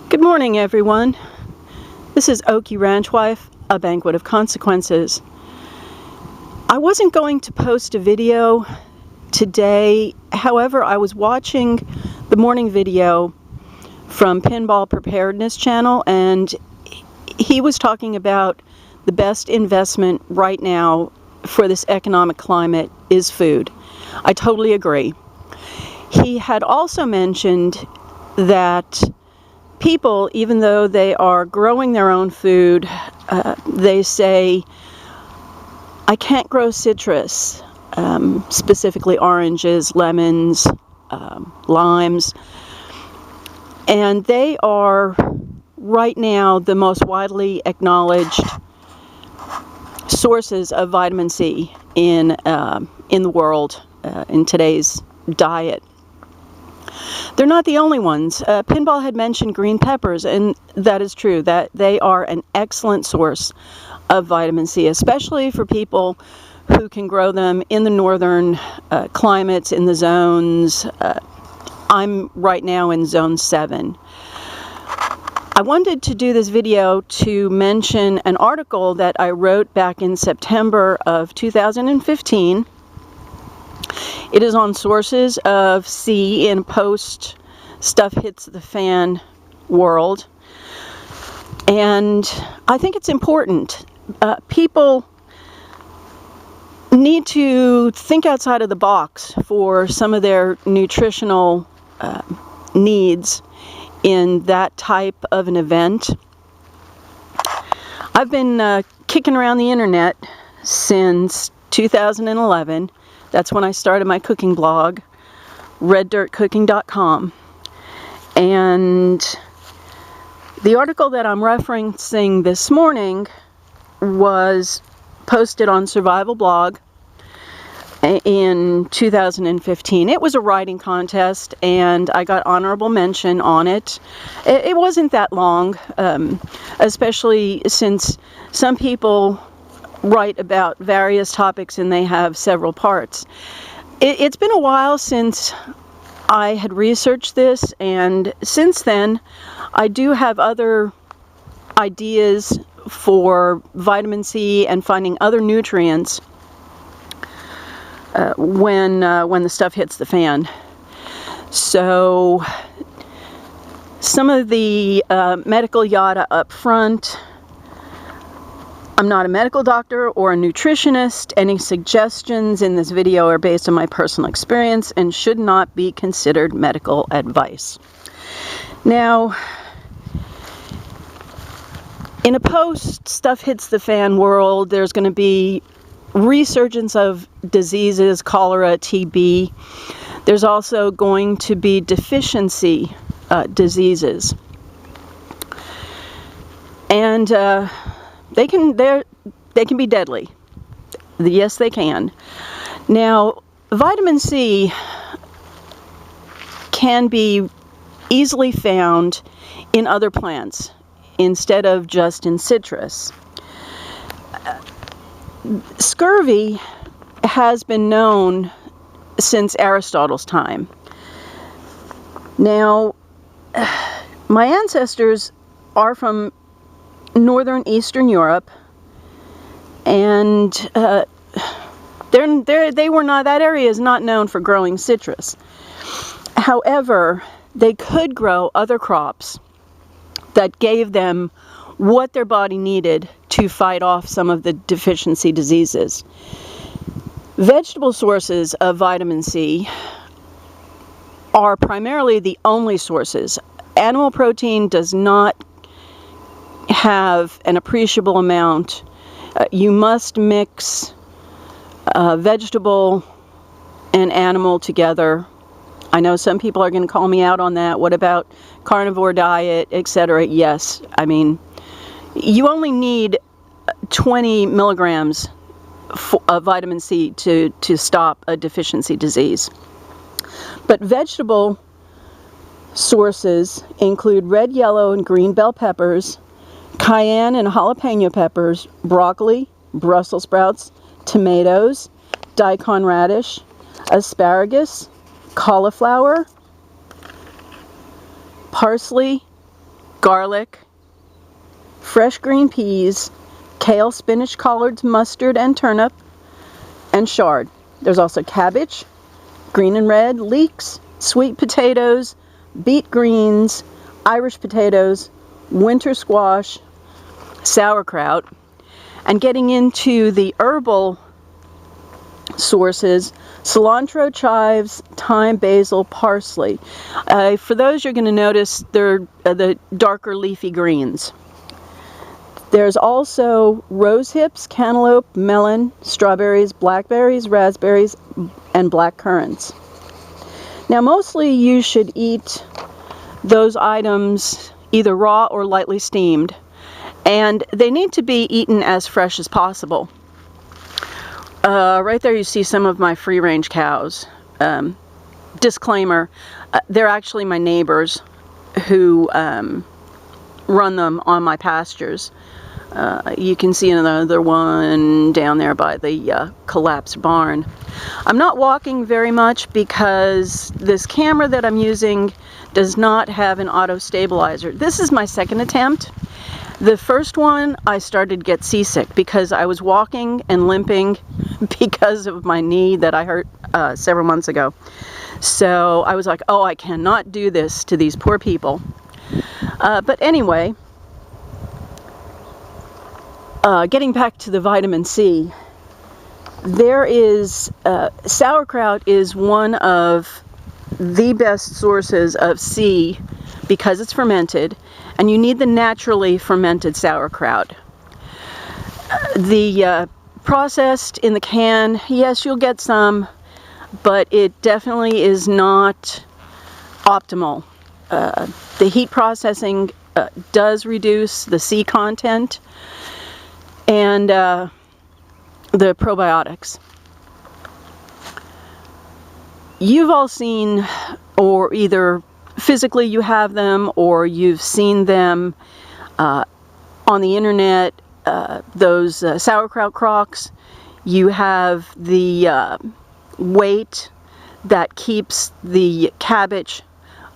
Good morning, everyone. This is Okie Ranch Wife, A Banquet of Consequences. I wasn't going to post a video today. However, I was watching the morning video from Pinball Preparedness channel, and he was talking about the best investment right now for this economic climate is food. I totally agree. He had also mentioned that people, even though they are growing their own food, they say, I can't grow citrus, specifically oranges, lemons, limes, and they are right now the most widely acknowledged sources of vitamin C in the world, in today's diet. They're not the only ones. Pinball had mentioned green peppers, and that is true, that they are an excellent source of vitamin C, especially for people who can grow them in the northern climates, in the zones. I'm right now in zone 7. I wanted to do this video to mention an article that I wrote back in September of 2015. It is on sources of C in Post-SHTF World, and I think it's important. People need to think outside of the box for some of their nutritional needs in that type of an event. I've been kicking around the internet since 2011. That's when I started my cooking blog, reddirtcooking.com. And the article that I'm referencing this morning was posted on Survival Blog in 2015. It was a writing contest, and I got honorable mention on it. It wasn't that long, especially since some people write about various topics and they have several parts. It's been a while since I had researched this, and since then I do have other ideas for vitamin C and finding other nutrients when the stuff hits the fan. So some of the medical yada up front. I'm not a medical doctor or a nutritionist. Any suggestions in this video are based on my personal experience and should not be considered medical advice. Now, in a post-stuff-hits-the-fan world, there's going to be resurgence of diseases, cholera, TB. There's also going to be deficiency diseases. And they can be deadly. Yes, they can. Now, vitamin C can be easily found in other plants instead of just in citrus. Scurvy has been known since Aristotle's time. Now, my ancestors are from northern Eastern Europe, and that area is not known for growing citrus. However, they could grow other crops that gave them what their body needed to fight off some of the deficiency diseases. Vegetable sources of vitamin C are primarily the only sources. Animal protein does not have an appreciable amount. You must mix vegetable and animal together. I know some people are going to call me out on that. What about carnivore diet, etc.? Yes, I mean, you only need 20 milligrams of vitamin C to stop a deficiency disease. But vegetable sources include red, yellow, and green bell peppers, cayenne and jalapeno peppers, broccoli, Brussels sprouts, tomatoes, daikon radish, asparagus, cauliflower, parsley, garlic, fresh green peas, kale, spinach, collards, mustard, and turnip, and chard. There's also cabbage, green and red, leeks, sweet potatoes, beet greens, Irish potatoes, winter squash, sauerkraut. And getting into the herbal sources, cilantro, chives, thyme, basil, parsley. For those, you're going to notice they're the darker leafy greens. There's also rose hips, cantaloupe, melon, strawberries, blackberries, raspberries, and black currants. Now, mostly you should eat those items either raw or lightly steamed, and they need to be eaten as fresh as possible. Right there you see some of my free-range cows. Disclaimer, they're actually my neighbors who run them on my pastures. You can see another one down there by the collapsed barn. I'm not walking very much because this camera that I'm using does not have an auto stabilizer. This is my second attempt. The first one I started to get seasick because I was walking and limping because of my knee that I hurt several months ago. So I was like, oh, I cannot do this to these poor people. But anyway, getting back to the vitamin C, there is, sauerkraut is one of the best sources of C because it's fermented, and you need the naturally fermented sauerkraut. The processed in the can, yes, you'll get some, but it definitely is not optimal. The heat processing does reduce the C content and the probiotics. You've all seen, or either physically you have them or you've seen them on the internet, those sauerkraut crocks. You have the weight that keeps the cabbage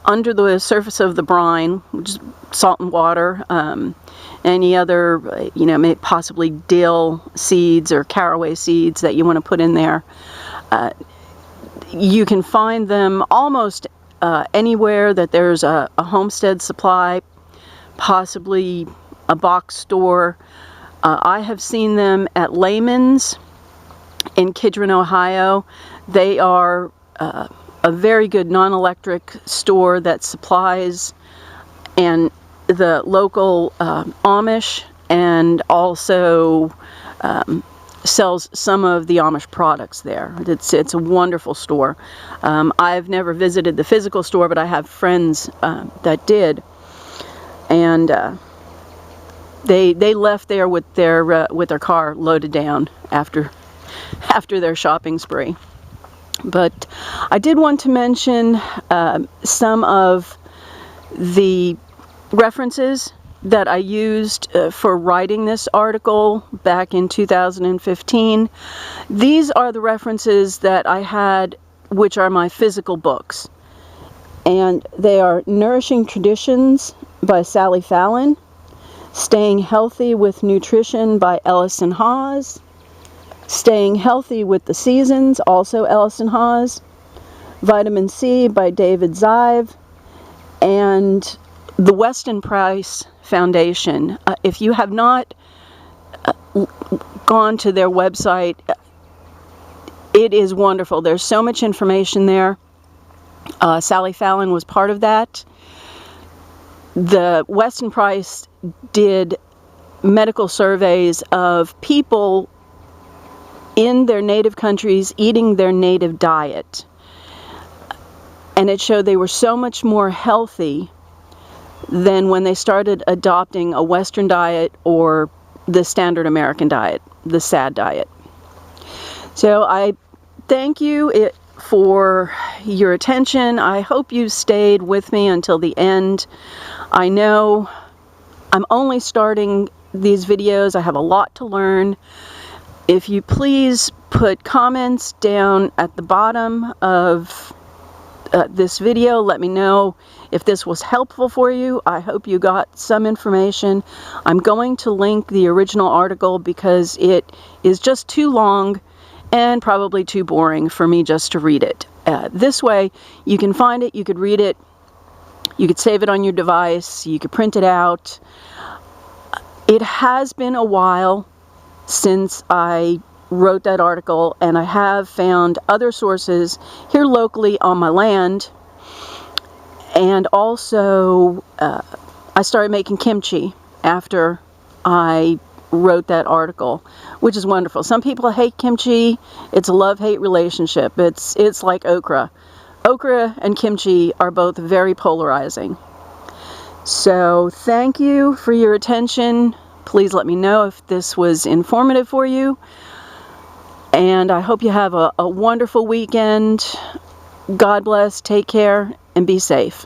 under the surface of the brine, which is salt and water. Any other, maybe possibly dill seeds or caraway seeds that you want to put in there. You can find them almost anywhere that there's a homestead supply, possibly a box store. I have seen them at Lehman's in Kidron, Ohio. They are a very good non-electric store that supplies and the local Amish, and also sells some of the Amish products there. It's a wonderful store. I've never visited the physical store, but I have friends that did, and they left there with their car loaded down after their shopping spree. But I did want to mention some of the references that I used for writing this article back in 2015. These are the references that I had, which are my physical books. And they are Nourishing Traditions by Sally Fallon, Staying Healthy with Nutrition by Ellison Haas, Staying Healthy with the Seasons, also Ellison Haas, Vitamin C by David Zive, and the Weston Price Foundation. If you have not gone to their website, it is wonderful. There's so much information there. Sally Fallon was part of that. The Weston Price did medical surveys of people in their native countries eating their native diet. And it showed they were so much more healthy than when they started adopting a Western diet or the standard American diet, the SAD diet. So I thank you for your attention. I hope you stayed with me until the end. I know I'm only starting these videos. I have a lot to learn. If you please put comments down at the bottom of this video, let me know If this was helpful for you, I hope you got some information. I'm going to link the original article because it is just too long and probably too boring for me just to read it. This way, you can find it, you could read it, you could save it on your device, you could print it out. It has been a while since I wrote that article, and I have found other sources here locally on my land. And also, I started making kimchi after I wrote that article, which is wonderful. Some people hate kimchi. It's a love-hate relationship. It's like okra. Okra and kimchi are both very polarizing. So thank you for your attention. Please let me know if this was informative for you. And I hope you have a wonderful weekend. God bless, take care, and be safe.